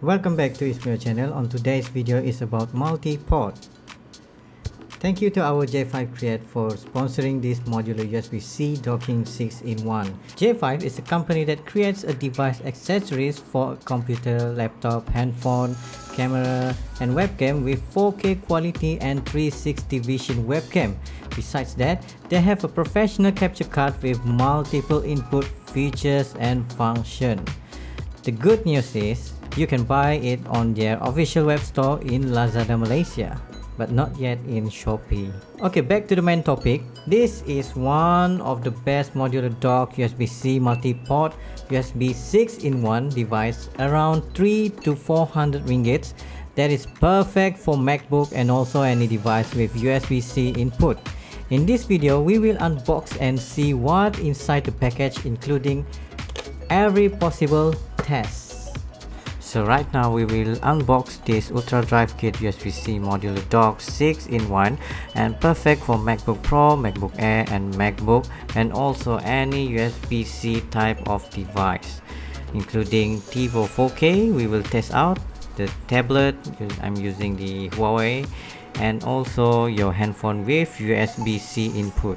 Welcome back to Punyoo channel. On today's video is about multi-port. Thank you to our j5create for sponsoring this modular USB-C docking 6-in-1. J5 is a company that creates a device accessories for a computer, laptop, handphone, camera and webcam with 4K quality and 360 vision webcam. Besides that, they have a professional capture card with multiple input features and function. The good news is you can buy it on their official web store in Lazada, Malaysia, but not yet in Shopee. Okay, back to the main topic. This is one of the best modular dock USB-C multi-port USB 6-in-1 device around 3 to 400 ringgit that is perfect for MacBook and also any device with USB-C input. In this video, we will unbox and see what inside the package, including every possible test. So right now we will unbox this Ultra Drive Kit USB-C modular dock 6-in-1 and perfect for MacBook Pro, MacBook Air and MacBook, and also any USB-C type of device, including TiVo 4K. We will test out the tablet, I'm using the Huawei, and also your handphone with USB-C input.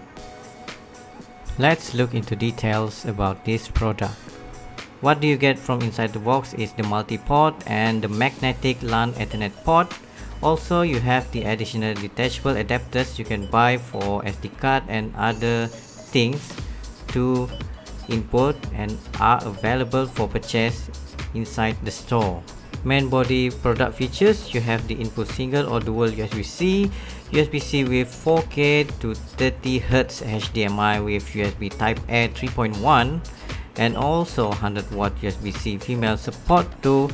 Let's look into details about this product. What do you get from inside the box is the multi-port and the magnetic LAN Ethernet port. Also, you have the additional detachable adapters you can buy for SD card and other things to input and are available for purchase inside the store. Main body product features: you have the input single or dual USB-C, USB-C with 4K to 30 Hz HDMI with USB Type A 3.1, and also 100 watt USB-C female support to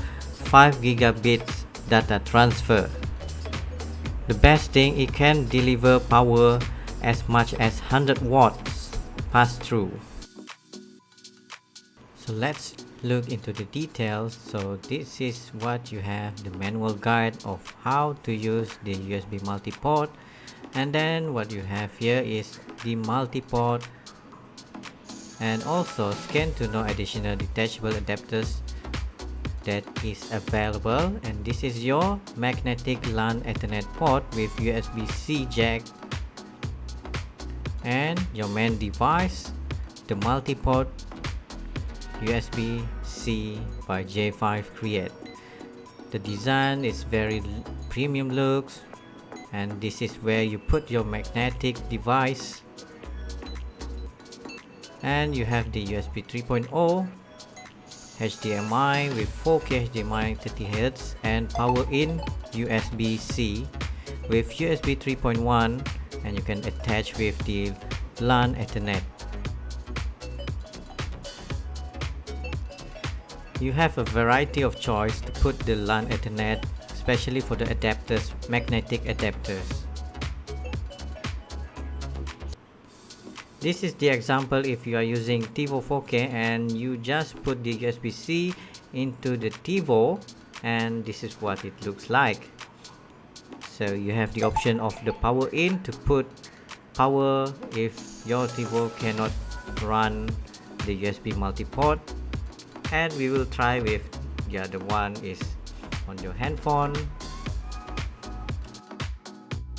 5 gigabits data transfer. The best thing, it can deliver power as much as 100 watts pass through. So let's look into the details. So this is what you have, the manual guide of how to use the USB multi-port, and then what you have here is the multi-port, and also scan to know additional detachable adapters that is available. And this is your magnetic LAN Ethernet port with USB-C jack, and your main device, the multi-port USB-C by j5create. The design is very premium looks, and this is where you put your magnetic device. And you have the USB 3.0 HDMI with 4K HDMI 30 Hz and power in USB-C with USB 3.1, and you can attach with the LAN Ethernet. You have a variety of choice to put the LAN Ethernet, especially for the adapters, magnetic adapters. This is the example if you are using TiVo 4K and you just put the USB-C into the TiVo, and this is what it looks like. So you have the option of the power in to put power if your TiVo cannot run the USB multi-port, and we will try with the other one is on your handphone.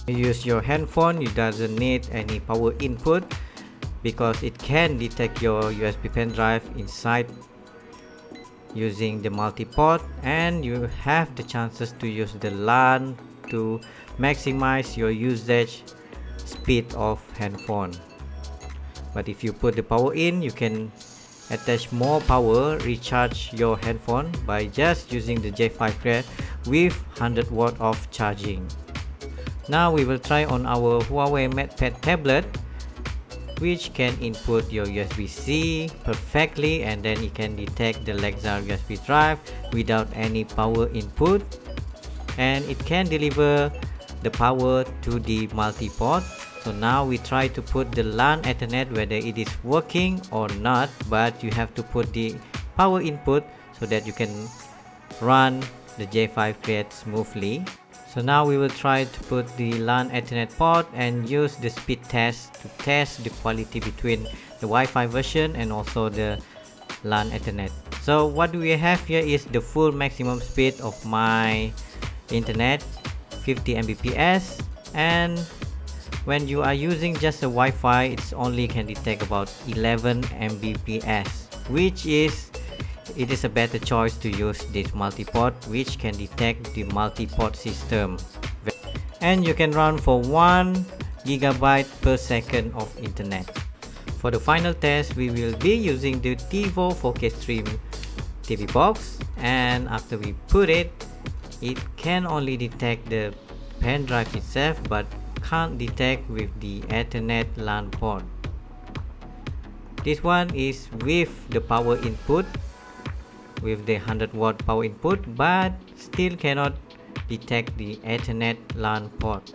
You use your handphone, you doesn't need any power input because it can detect your USB pen drive inside using the multi-port, and you have the chances to use the LAN to maximize your usage speed of handphone. But if you put the power in, you can attach more power, recharge your handphone by just using the j5create with 100 watt of charging. Now we will try on our Huawei MatePad tablet, which can input your USB-C perfectly, and then it can detect the Lexar USB drive without any power input, and it can deliver the power to the multi-port. So now we try to put the LAN Ethernet, whether it is working or not, but you have to put the power input so that you can run the j5create smoothly. So now we will try to put the LAN Ethernet port and use the speed test to test the quality between the Wi-Fi version and also the LAN Ethernet. So what we have here is the full maximum speed of my internet, 50 Mbps, and when you are using just a Wi-Fi, it's only can detect about 11 Mbps, which is it is a better choice to use this multiport, which can detect the multiport system, and you can run for 1 gigabyte per second of internet. For the final test, we will be using the TiVo 4K stream TVBOX, and after we put it, it can only detect the pen drive itself but can't detect with the Ethernet LAN port. This one is with the power input, with the 100-watt power input, but still cannot detect the Ethernet LAN port.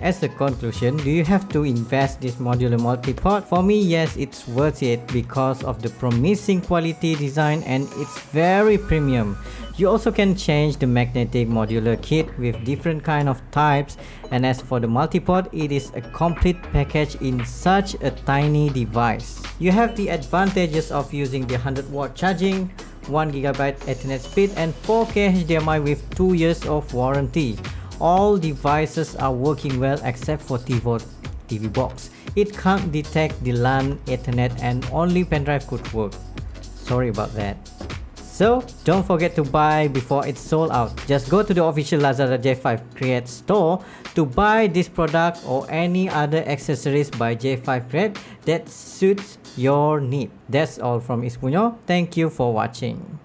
As a conclusion, do you have to invest this modular multiport? For me, yes, it's worth it because of the promising quality design and it's very premium. You also can change the magnetic modular kit with different kind of types, and as for the multiport, it is a complete package in such a tiny device. You have the advantages of using the 100-watt charging, 1 GB Ethernet speed, and 4K HDMI with 2 years of warranty. All devices are working well except for TiVo TVBOX. It can't detect the LAN, Ethernet, and only pendrive could work. Sorry about that. So don't forget to buy before it's sold out. Just go to the official Lazada j5create store to buy this product or any other accessories by j5create that suits your need. That's all from Punyoo. Thank you for watching.